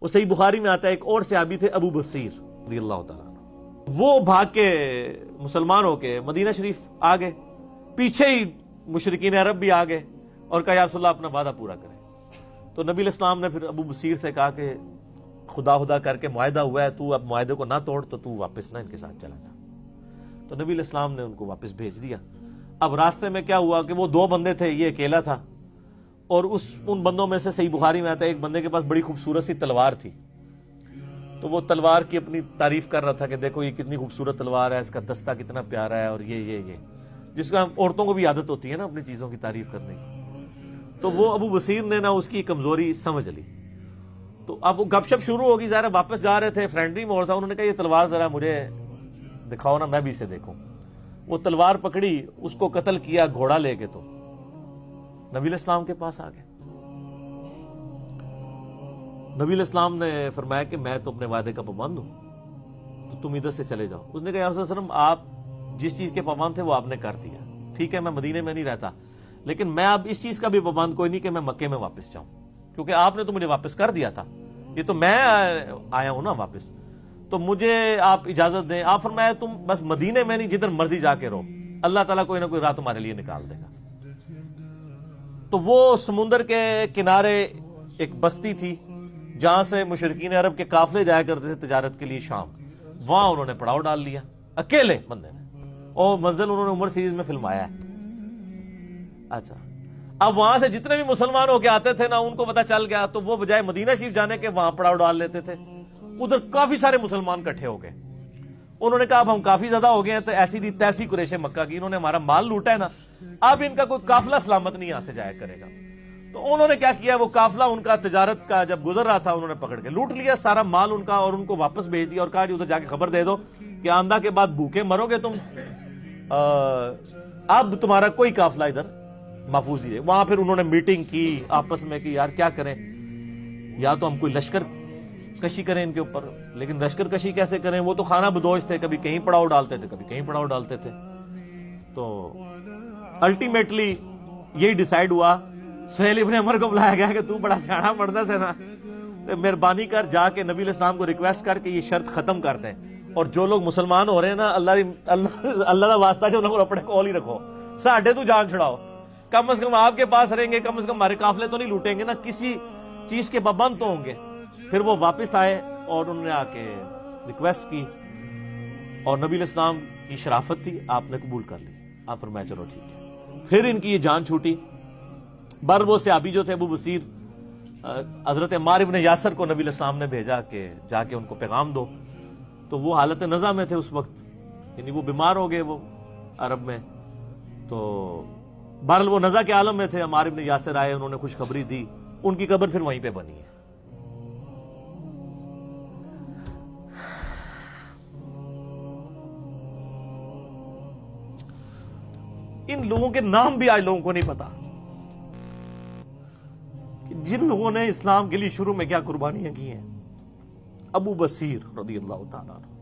وہ صحیح بخاری میں آتا ہے، ایک اور صحابی تھے ابو بصیر رضی اللہ تعالیٰ عنہ، وہ بھاگ کے مسلمان ہو کے مدینہ شریف آ گئے، پیچھے ہی مشرکین عرب بھی آ گئے اور کہا یا رسول اللہ اپنا وعدہ پورا کریں۔ تو نبی علیہ السلام نے پھر ابو بصیر سے کہا کہ خدا کر کے معاہدہ ہوا ہے، تو اب معاہدے کو نہ توڑ، تو تو واپس نہ ان کے ساتھ چلا جا۔ تو نبی علیہ السلام نے ان کو واپس بھیج دیا۔ اب راستے میں کیا ہوا کہ وہ 2 بندے تھے، یہ اکیلا تھا، اور ان بندوں میں سے صحیح بخاری میں آتا ہے ایک بندے کے پاس بڑی خوبصورت سی تلوار تھی، تو وہ تلوار کی اپنی تعریف کر رہا تھا کہ دیکھو یہ کتنی خوبصورت تلوار ہے، اس کا دستہ کتنا پیارا ہے، اور یہ جس کا عورتوں کو بھی عادت ہوتی ہے نا اپنی چیزوں کی تعریف کرنے کی۔ تو وہ ابو بصیر نے نا اس کی کمزوری سمجھ لی، تو اب وہ گپ شپ شروع ہوگی، ظاہر واپس جا رہے تھے، فرینڈلی موڈ تھا، انہوں نے کہا یہ تلوار ذرا مجھے دکھاؤ نا، میں بھی اسے دیکھوں۔ وہ تلوار پکڑی، اس کو قتل کیا گھوڑا لے کے، تو نبی علیہ السلام کے پاس آ گئے۔ نبی علیہ السلام نے فرمایا کہ میں تو اپنے وعدے کا پابند ہوں، تو تم ادھر سے چلے جاؤ۔ اس نے کہا یا رسول اللہ صلی اللہ علیہ وسلم، آپ جس چیز کے پابند تھے وہ آپ نے کر دیا، ٹھیک ہے میں مدینے میں نہیں رہتا، لیکن میں اب اس چیز کا بھی پابند کوئی نہیں کہ میں مکے میں واپس جاؤں، کیونکہ آپ نے تو مجھے واپس کر دیا تھا، یہ تو میں آیا ہوں نا واپس، تو مجھے آپ اجازت دیں۔ آپ فرمایا تم بس مدینے میں نہیں، جدھر مرضی جا کے رہو، اللہ تعالیٰ کوئی نہ کوئی راہ تمہارے لیے نکال دے گا۔ تو وہ سمندر کے کنارے ایک بستی تھی جہاں سے مشرکین عرب کے قافلے جایا کرتے تھے تجارت کے لیے شام، وہاں انہوں نے پڑاؤ ڈال لیا اکیلے بندے نے، اور منزل انہوں نے عمر سیریز میں فلمایا ہے۔ اچھا، اب وہاں سے جتنے بھی مسلمان ہو کے آتے تھے نا، ان کو پتا چل گیا، تو وہ بجائے مدینہ شریف جانے کے وہاں پڑاؤ ڈال لیتے تھے۔ ادھر کافی سارے مسلمان کٹھے ہو گئے، انہوں نے کہا اب ہم کافی زیادہ ہو گئے ہیں، تو ایسی دی تیسی قریش مکہ کی، انہوں نے ہمارا مال لوٹا ہے نا، اب ان کا کوئی قافلہ سلامت نہیں یہاں سے جایا کرے گا۔ تو انہوں نے کیا کیا، وہ قافلہ ان کا تجارت کا جب گزر رہا تھا، انہوں نے پکڑ کے لوٹ لیا سارا مال ان کا، اور ان کو واپس بھیج دیا اور کہا جی ادھر جا کے خبر دے دو کہ آندھا کے بعد بھوکے مرو گے تم، اب تمہارا کوئی قافلہ ادھر محفوظ نہیں ہے۔ وہاں پھر انہوں نے میٹنگ کی آپس میں کہ یار کیا کریں، یا تو ہم کوئی لشکر کشی کریں ان کے اوپر، لیکن لشکر کشی کیسے کریں، وہ تو خانہ بدوش تھے، کبھی کہیں پڑاؤ ڈالتے تھے، کبھی کہیں پڑاؤ ڈالتے تھے۔ تو الٹیمیٹلی یہی ڈیسائیڈ ہوا، سہیل ابن عمر کو بلایا گیا کہ تو بڑا سیاڑا مرد ہے نا، مہربانی کر جا کے نبی علیہ السلام کو ریکویسٹ کر کے یہ شرط ختم کر دیں، اور جو لوگ مسلمان ہو رہے ہیں نا، اللہ کا واسطہ جو لوگ اپنے کول ہی رکھو، ساڈے تو جان چھڑاؤ، کم از کم آپ کے پاس رہیں گے، کم از کم ہمارے قافلے تو نہیں لوٹیں گے نا، کسی چیز کے پابند تو ہوں گے۔ پھر وہ واپس آئے اور انہوں نے آ کے ریکویسٹ کی، اور نبی علیہ السلام کی شرافت تھی، آپ نے قبول کر لی، آپ فرمایا چلو ٹھیک ہے۔ پھر ان کی یہ جان چھوٹی، بر وہ صحابی جو تھے ابو بصیر، حضرت عمار ابن یاسر کو نبی علیہ السلام نے بھیجا کہ جا کے ان کو پیغام دو، تو وہ حالت نزع میں تھے اس وقت، یعنی وہ بیمار ہو گئے وہ عرب میں، تو بہرحال وہ نزع کے عالم میں تھے۔ عمار ابن یاسر آئے، انہوں نے خوشخبری دی، ان کی قبر پھر وہیں پہ بنی ہے۔ ان لوگوں کے نام بھی آج لوگوں کو نہیں پتا، جن لوگوں نے اسلام کے لیے شروع میں کیا قربانیاں کی ہیں۔ ابو بصیر رضی اللہ تعالیٰ عنہ،